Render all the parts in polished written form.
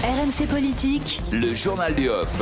RMC Politique, le journal du off.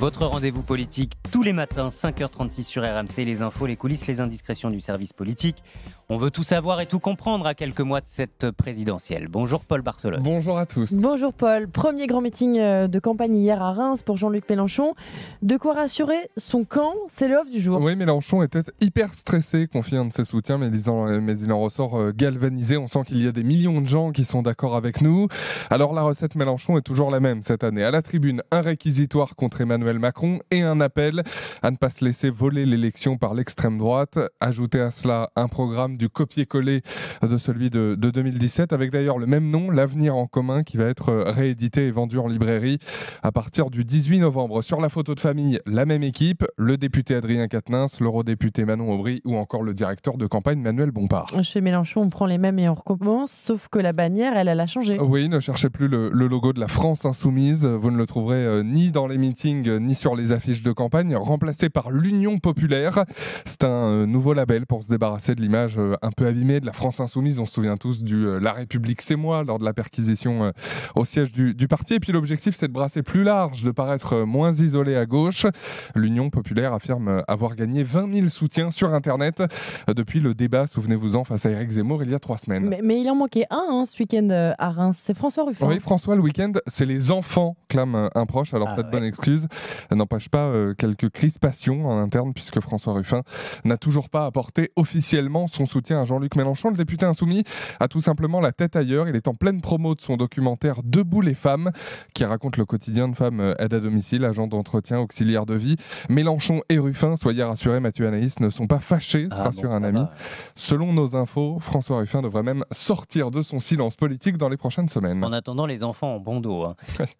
Votre rendez-vous politique tous les matins, 5h36 sur RMC, les infos, les coulisses, les indiscrétions du service politique. On veut tout savoir et tout comprendre à quelques mois de cette présidentielle. Bonjour Paul Barcelone. Bonjour à tous. Bonjour Paul. Premier grand meeting de campagne hier à Reims pour Jean-Luc Mélenchon. De quoi rassurer son camp, c'est le off du jour. Oui, Mélenchon était hyper stressé, confie un de ses soutiens, mais il en ressort galvanisé. On sent qu'il y a des millions de gens qui sont d'accord avec nous. Alors la recette Mélenchon est toujours la même cette année. À la tribune, un réquisitoire contre Emmanuel Macron et un appel à ne pas se laisser voler l'élection par l'extrême droite. Ajoutez à cela un programme du copier-coller de celui de 2017, avec d'ailleurs le même nom, l'Avenir en commun, qui va être réédité et vendu en librairie à partir du 18 novembre. Sur la photo de famille, la même équipe, le député Adrien Quatennens, l'eurodéputé Manon Aubry ou encore le directeur de campagne Manuel Bompard. Chez Mélenchon, on prend les mêmes et on recommence, sauf que la bannière, elle a changé. Oui, ne cherchez plus le logo de la France insoumise. Vous ne le trouverez ni dans les meetings, ni sur les affiches de campagne. Remplacé par l'Union populaire. C'est un nouveau label pour se débarrasser de l'image un peu abîmée de la France insoumise. On se souvient tous du La République c'est moi lors de la perquisition au siège du parti. Et puis l'objectif, c'est de brasser plus large, de paraître moins isolé à gauche. L'Union populaire affirme avoir gagné 20 000 soutiens sur Internet depuis le débat, souvenez-vous-en, face à Éric Zemmour il y a 3 semaines. Mais il en manquait un ce week-end à Reims, c'est François Ruffin. Oui, François, le week-end, c'est les enfants, clame un proche. Alors cette bonne excuse n'empêche pas quelques crispations en interne, puisque François Ruffin n'a toujours pas apporté officiellement son soutien à Jean-Luc Mélenchon. Le député insoumis a tout simplement la tête ailleurs. Il est en pleine promo de son documentaire Debout les femmes, qui raconte le quotidien de femmes aide à domicile, agents d'entretien, auxiliaires de vie. Mélenchon et Ruffin, soyez rassurés, Mathieu Anaïs, ne sont pas fâchés, se rassure un ami. Selon nos infos, François Ruffin devrait même sortir de son silence politique dans les prochaines semaines. En attendant, les enfants ont bon dos.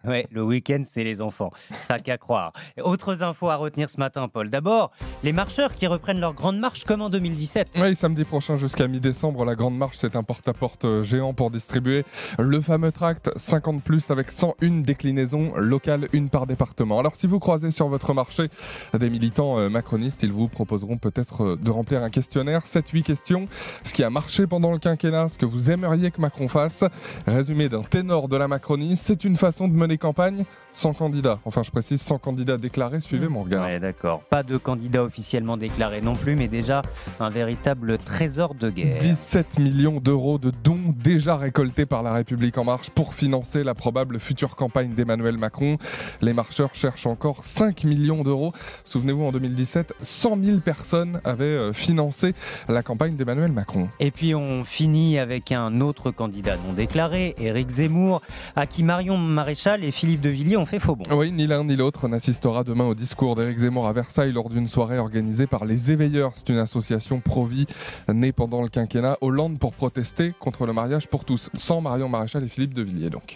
Ouais, le week-end, c'est les enfants. Pas qu'à croire. Autres infos à retenir ce matin, Paul. D'abord, les marcheurs qui reprennent leur grande marche comme en 2017. Oui, samedi prochain jusqu'à mi-décembre, la grande marche, c'est un porte-à-porte géant pour distribuer le fameux tract 50+, avec 101 déclinaisons locales, une par département. Alors si vous croisez sur votre marché des militants macronistes, ils vous proposeront peut-être de remplir un questionnaire, 7-8 questions, ce qui a marché pendant le quinquennat, ce que vous aimeriez que Macron fasse. Résumé d'un ténor de la Macronie, c'est une façon de mener campagne sans candidat. Enfin, je précise, sans candidat déclaré, suivez mon regard. Ouais, d'accord. Pas de candidat officiellement déclaré non plus, mais déjà un véritable trésor de guerre. 17 millions d'euros de dons déjà récoltés par La République En Marche pour financer la probable future campagne d'Emmanuel Macron. Les marcheurs cherchent encore 5 millions d'euros. Souvenez-vous, en 2017, 100 000 personnes avaient financé la campagne d'Emmanuel Macron. Et puis on finit avec un autre candidat non déclaré, Éric Zemmour, à qui Marion Maréchal et Philippe de Villiers ont fait faux bon. Oui, ni l'un ni l'autre n'assistera demain au discours d'Éric Zemmour à Versailles lors d'une soirée organisée par les Éveilleurs. C'est une association pro-vie née pendant le quinquennat Hollande pour protester contre le mariage pour tous, sans Marion Maréchal et Philippe de Villiers donc.